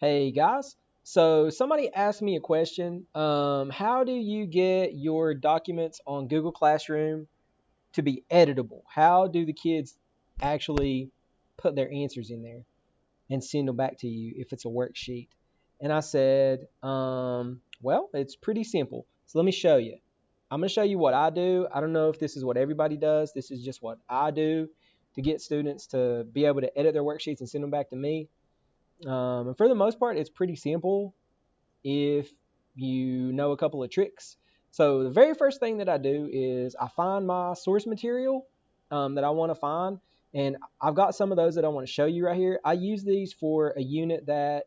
Hey guys, so somebody asked me a question. How do you get your documents on Google Classroom to be editable? How do the kids actually put their answers in there and send them back to you if it's a worksheet? And I said, well, it's pretty simple. So let me show you. I'm going to show you what I do. I don't know if this is what everybody does. This is just what I do to get students to be able to edit their worksheets and send them back to me. And for the most part, it's pretty simple if you know a couple of tricks. So the very first thing that I do is I find my source material that I want to find. And I've got some of those that I want to show you right here. I use these for a unit that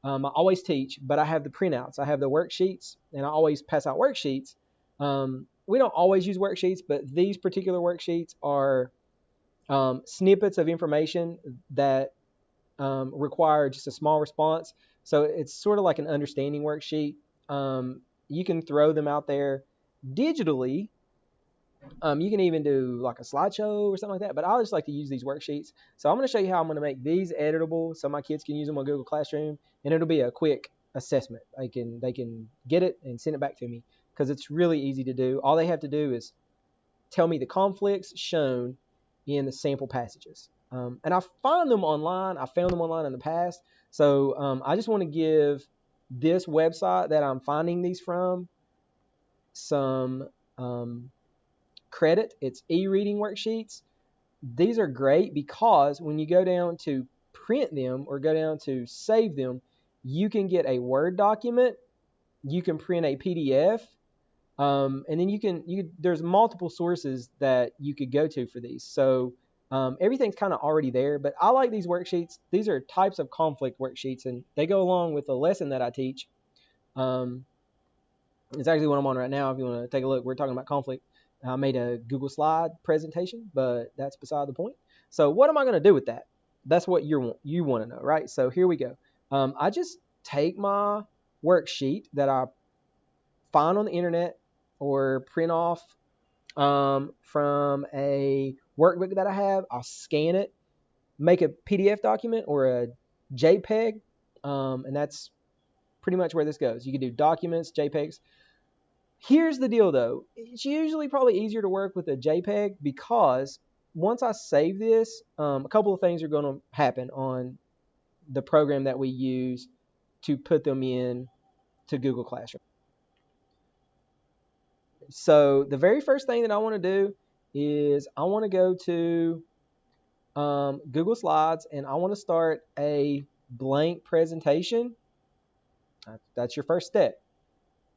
I always teach, but I have the printouts. I have the worksheets, and I always pass out worksheets. We don't always use worksheets, but these particular worksheets are snippets of information that require just a small response. So it's sort of like an understanding worksheet. You can throw them out there digitally. You can even do like a slideshow or something like that. But I just like to use these worksheets. So I'm going to show you how I'm going to make these editable so my kids can use them on Google Classroom, and it'll be a quick assessment. They can get it and send it back to me because it's really easy to do. All they have to do is tell me the conflicts shown in the sample passages. And I find them online. I found them online in the past. So I just want to give this website that I'm finding these from some credit. It's e-reading worksheets. These are great because when you go down to print them or go down to save them, you can get a Word document. You can print a PDF. And then there's multiple sources that you could go to for these. So everything's kind of already there, but I like these worksheets. These are types of conflict worksheets, and they go along with the lesson that I teach. It's actually what I'm on right now. If you want to take a look, we're talking about conflict. I made a Google slide presentation, but that's beside the point. So what am I going to do with that? That's what you want to know, right? So here we go. I just take my worksheet that I find on the internet or print off from a workbook that I have. I'll scan it, make a PDF document or a JPEG, and that's pretty much where this goes. You can do documents, JPEGs. Here's the deal, though. It's usually probably easier to work with a JPEG because once I save this, a couple of things are going to happen on the program that we use to put them in to Google Classroom. So the very first thing that I want to do is I want to go to Google Slides and I want to start a blank presentation. That's your first step.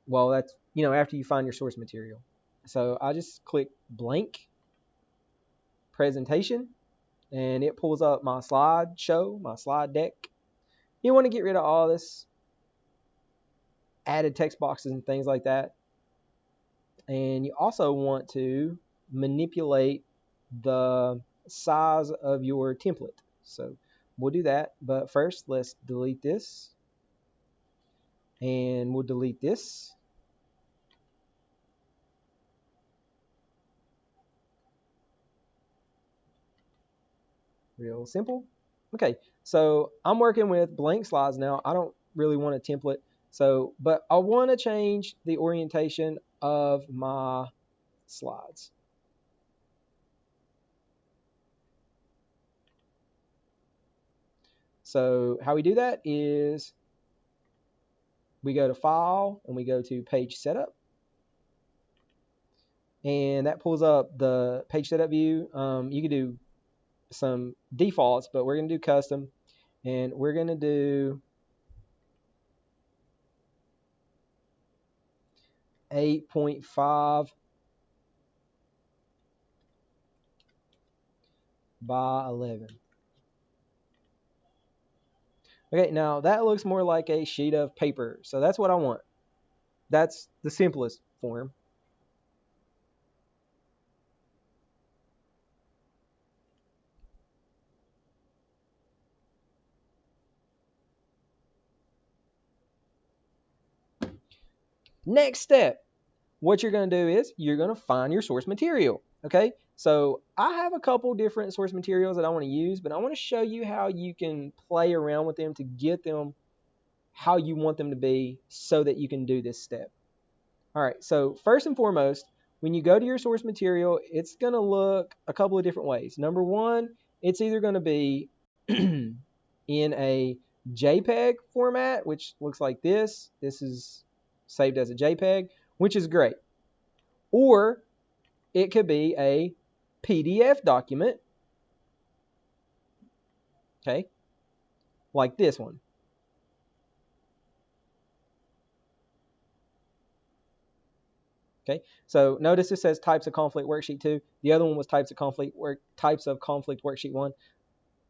Well, that's, after you find your source material. So I just click blank presentation and it pulls up my slideshow, my slide deck. You want to get rid of all this added text boxes and things like that. And you also want to manipulate the size of your template. So we'll do that. But first, let's delete this. And we'll delete this. Real simple. Okay, so I'm working with blank slides now. I don't really want a template. But I want to change the orientation of my slides. So how we do that is we go to File and we go to Page Setup. And that pulls up the Page Setup view. You can do some defaults, but we're going to do custom. And we're going to do 8.5 by 11. Okay, now that looks more like a sheet of paper. So that's what I want. That's the simplest form. Next step, what you're going to do is you're going to find your source material. Okay, so I have a couple different source materials that I want to use, but I want to show you how you can play around with them to get them how you want them to be so that you can do this step. All right, so first and foremost, when you go to your source material, it's going to look a couple of different ways. Number one, it's either going to be in a JPEG format, which looks like this. This is saved as a JPEG, which is great. Or it could be a PDF document, okay, like this one. Okay, so notice it says types of conflict worksheet 2. The other one was types of conflict worksheet 1.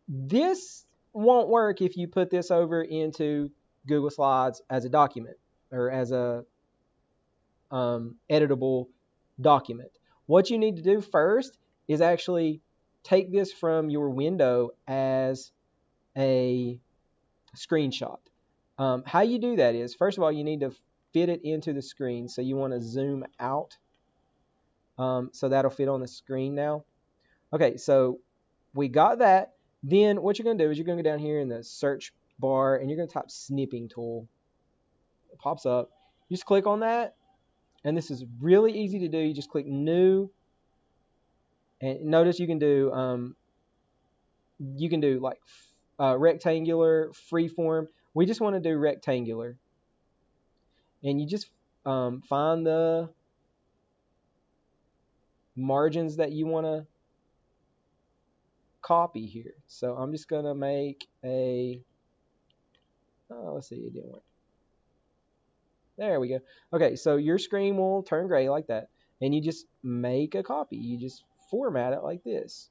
This won't work if you put this over into Google Slides as a document or as a editable document. What you need to do first is actually take this from your window as a screenshot. How you do that is, first of all, you need to fit it into the screen. So you want to zoom out. So that'll fit on the screen now. Okay, so we got that. Then what you're going to do is you're going to go down here in the search bar and you're going to type snipping tool. It pops up. You just click on that. And this is really easy to do. You just click new. And notice you can do like rectangular, freeform. We just want to do rectangular. And you just find the margins that you want to copy here. So I'm just going to make a, let's see, it didn't work. There we go. Okay, so your screen will turn gray like that. And you just make a copy. You just format it like this.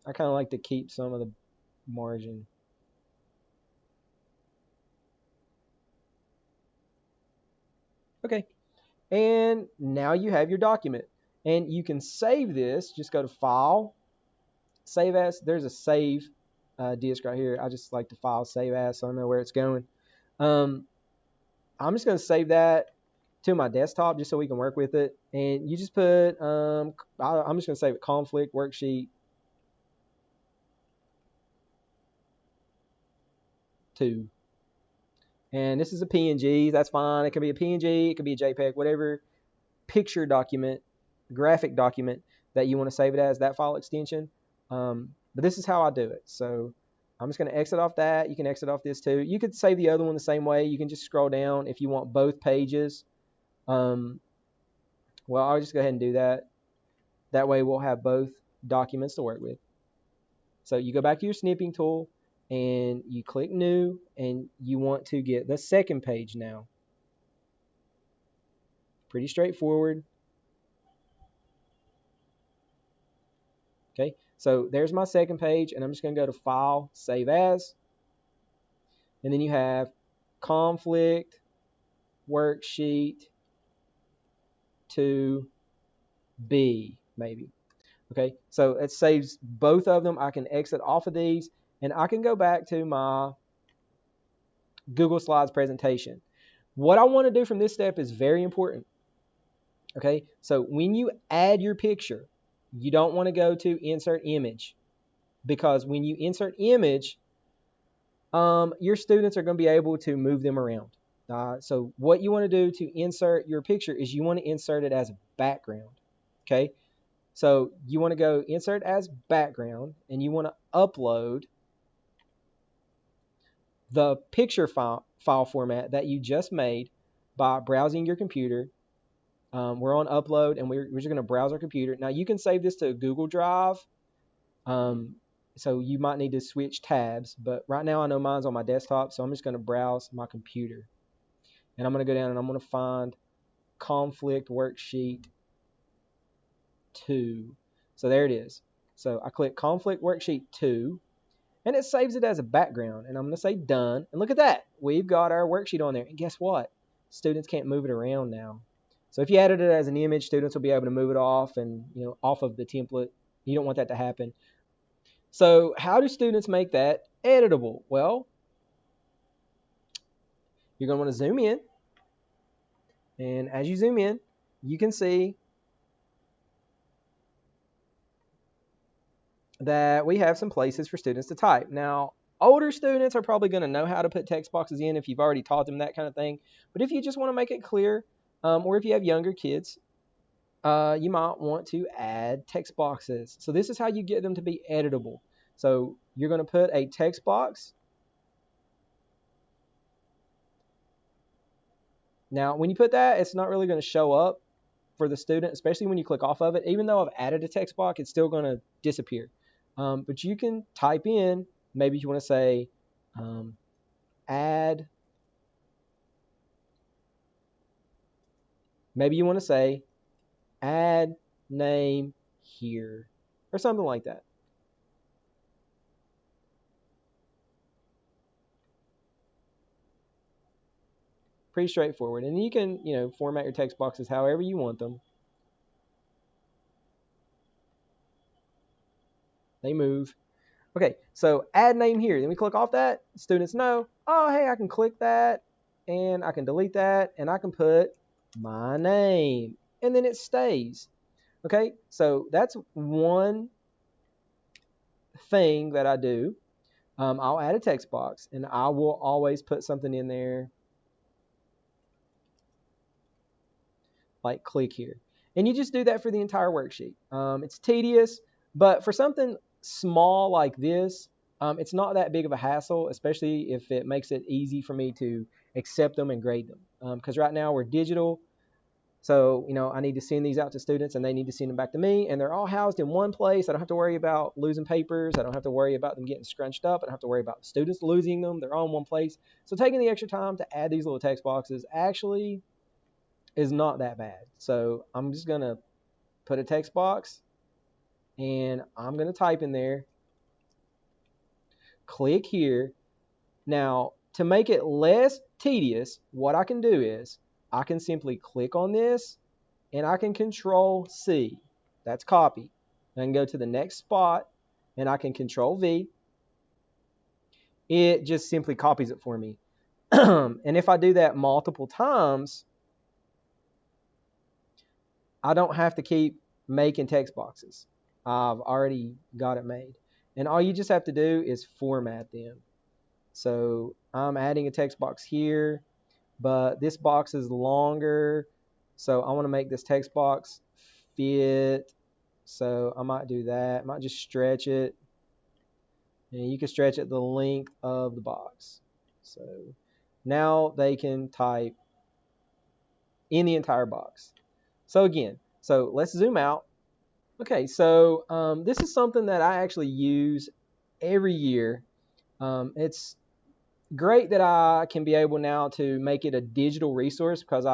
I kind of like to keep some of the margin. Okay, and now you have your document. And you can save this. Just go to File, Save As. There's a save disk right here. I just like to File, Save As, so I know where it's going. I'm just going to save that to my desktop just so we can work with it. And you just put, I'm just going to save it conflict worksheet 2. And this is a PNG. That's fine. It could be a PNG. It could be a JPEG, whatever picture document, graphic document that you want to save it as, that file extension. But this is how I do it. So I'm just going to exit off that. You can exit off this too. You could save the other one the same way. You can just scroll down if you want both pages. Well, I'll just go ahead and do that. That way we'll have both documents to work with. So you go back to your snipping tool and you click new and you want to get the second page now. Pretty straightforward. Okay, so there's my second page and I'm just going to go to File, Save As. And then you have conflict worksheet 2B maybe. Okay, so it saves both of them. I can exit off of these and I can go back to my Google Slides presentation. What I want to do from this step is very important. Okay, so when you add your picture, you don't want to go to insert image, because when you insert image, your students are going to be able to move them around. So what you want to do to insert your picture is you want to insert it as a background. Okay, so you want to go insert as background and you want to upload the picture file format that you just made by browsing your computer. We're on upload and we're just going to browse our computer. Now you can save this to Google Drive. So you might need to switch tabs, but right now I know mine's on my desktop, so I'm just going to browse my computer. And I'm going to go down and I'm going to find conflict worksheet 2. So there it is. So I click conflict worksheet 2 and it saves it as a background. And I'm going to say done. And look at that. We've got our worksheet on there. And guess what? Students can't move it around now. So if you added it as an image, students will be able to move it off and, off of the template. You don't want that to happen. So how do students make that editable? Well, you're going to want to zoom in. And as you zoom in, you can see that we have some places for students to type. Now, older students are probably going to know how to put text boxes in if you've already taught them that kind of thing. But if you just want to make it clear, or if you have younger kids, you might want to add text boxes. So this is how you get them to be editable. So you're going to put a text box. Now, when you put that, it's not really going to show up for the student, especially when you click off of it. Even though I've added a text box, it's still going to disappear. But you can type in, maybe you want to say add, maybe you want to say add name here or something like that. Pretty straightforward. And you can, format your text boxes however you want them. They move. Okay, so add name here. Then we click off that. Students know, oh, hey, I can click that and I can delete that and I can put my name and then it stays. Okay, so that's one thing that I do. I'll add a text box and I will always put something in there like click here. And you just do that for the entire worksheet. It's tedious, but for something small like this, it's not that big of a hassle, especially if it makes it easy for me to accept them and grade them. Because right now we're digital, so I need to send these out to students and they need to send them back to me, and they're all housed in one place. I don't have to worry about losing papers. I don't have to worry about them getting scrunched up. I don't have to worry about students losing them. They're all in one place. So taking the extra time to add these little text boxes actually is not that bad. So I'm just going to put a text box and I'm going to type in there. Click here. Now, to make it less tedious, what I can do is I can simply click on this and I can Control C. That's copy. I can go to the next spot and I can Control V. It just simply copies it for me. And if I do that multiple times, I don't have to keep making text boxes. I've already got it made. And all you just have to do is format them. So I'm adding a text box here, but this box is longer. So I want to make this text box fit. So I might do that. I might just stretch it. And you can stretch it the length of the box. So now they can type in the entire box. So again, let's zoom out. Okay, so this is something that I actually use every year. It's great that I can be able now to make it a digital resource because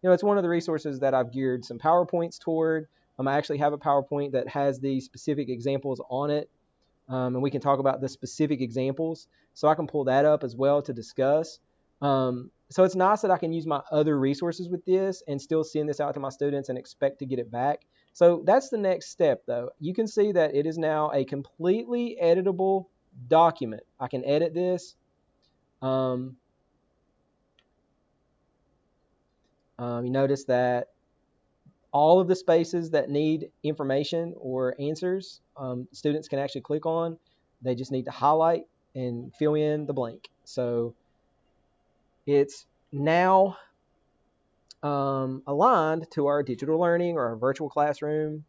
it's one of the resources that I've geared some PowerPoints toward. I actually have a PowerPoint that has these specific examples on it, and we can talk about the specific examples. So I can pull that up as well to discuss. So it's nice that I can use my other resources with this and still send this out to my students and expect to get it back. So that's the next step, though. You can see that it is now a completely editable document. I can edit this. You notice that all of the spaces that need information or answers, students can actually click on. They just need to highlight and fill in the blank. So it's now aligned to our digital learning or our virtual classroom.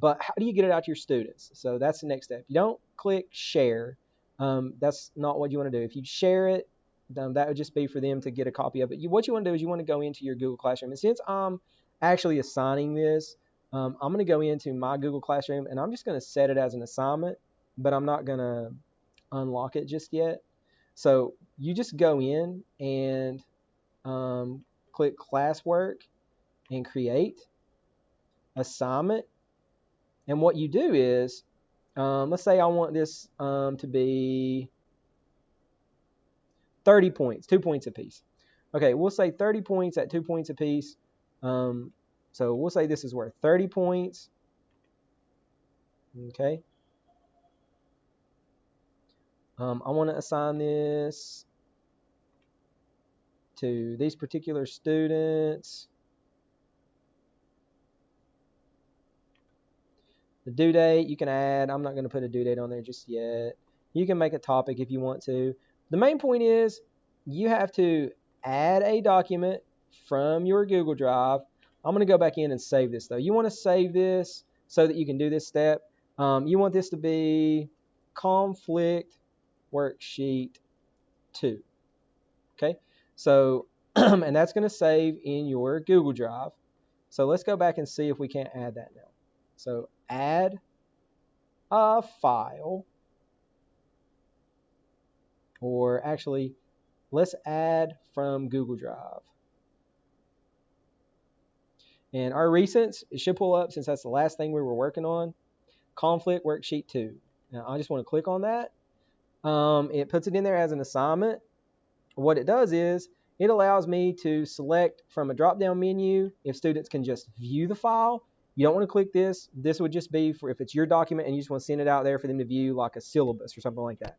But how do you get it out to your students? So that's the next step. You don't click share. That's not what you want to do. If you share it, that would just be for them to get a copy of it. What you want to do is you want to go into your Google Classroom. And since I'm actually assigning this, I'm going to go into my Google Classroom and I'm just going to set it as an assignment, but I'm not going to unlock it just yet. So you just go in and click classwork and create assignment. And what you do is, let's say I want this to be 30 points, 2 points apiece. Okay, we'll say 30 points at 2 points apiece. So we'll say this is worth 30 points. Okay. I want to assign this to these particular students. The due date you can add. I'm not going to put a due date on there just yet. You can make a topic if you want to. The main point is you have to add a document from your Google Drive. I'm going to go back in and save this though. You want to save this so that you can do this step. You want this to be conflict worksheet 2. Okay, so and that's going to save in your Google Drive. So let's go back and see if we can't add that now. So add a file, or actually, let's add from Google Drive. And our recents, it should pull up since that's the last thing we were working on. Conflict worksheet 2. Now I just want to click on that. It puts it in there as an assignment. What it does is it allows me to select from a drop-down menu if students can just view the file. You don't want to click this. This would just be for if it's your document and you just want to send it out there for them to view, like a syllabus or something like that.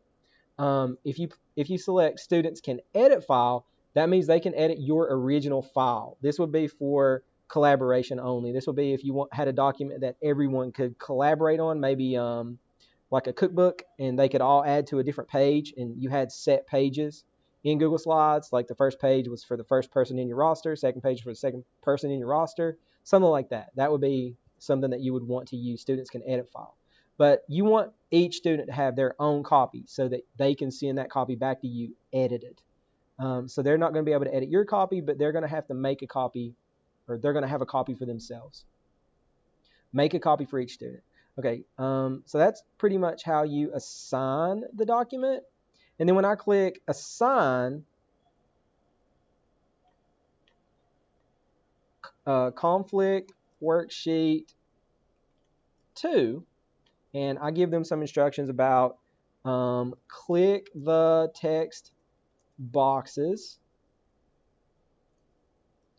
If you select students can edit file, that means they can edit your original file. This would be for collaboration only. This would be if you had a document that everyone could collaborate on, maybe like a cookbook, and they could all add to a different page, and you had set pages in Google Slides. Like the first page was for the first person in your roster, second page for the second person in your roster, something like that. That would be something that you would want to use. Students can edit file. But you want each student to have their own copy so that they can send that copy back to you edited. So they're not going to be able to edit your copy, but they're going to have to make a copy, or they're going to have a copy for themselves. Make a copy for each student. Okay, so that's pretty much how you assign the document. And then when I click assign, conflict worksheet 2, and I give them some instructions about click the text boxes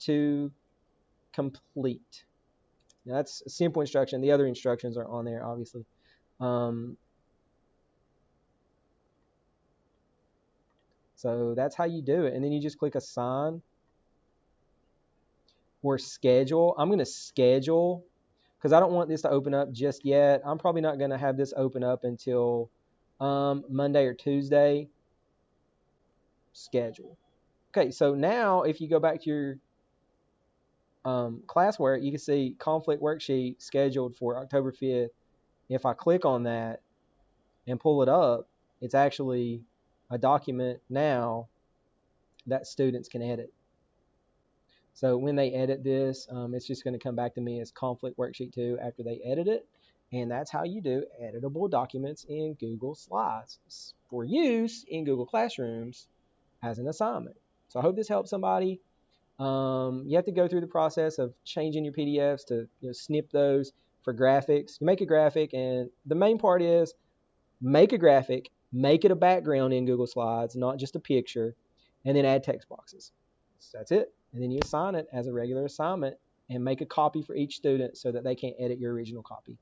to complete. Now that's a simple instruction. The other instructions are on there, obviously. So that's how you do it. And then you just click assign or schedule. I'm going to schedule because I don't want this to open up just yet. I'm probably not going to have this open up until Monday or Tuesday. Schedule. Okay, so now if you go back to your classwork, you can see conflict worksheet scheduled for October 5th. If I click on that and pull it up, it's actually a document now that students can edit. So when they edit this, it's just going to come back to me as conflict worksheet 2 after they edit it. And that's how you do editable documents in Google Slides for use in Google Classrooms as an assignment. So I hope this helps somebody. You have to go through the process of changing your PDFs to snip those for graphics. You make a graphic, and the main part is make a graphic, make it a background in Google Slides, not just a picture, and then add text boxes. So that's it. And then you assign it as a regular assignment and make a copy for each student so that they can't edit your original copy.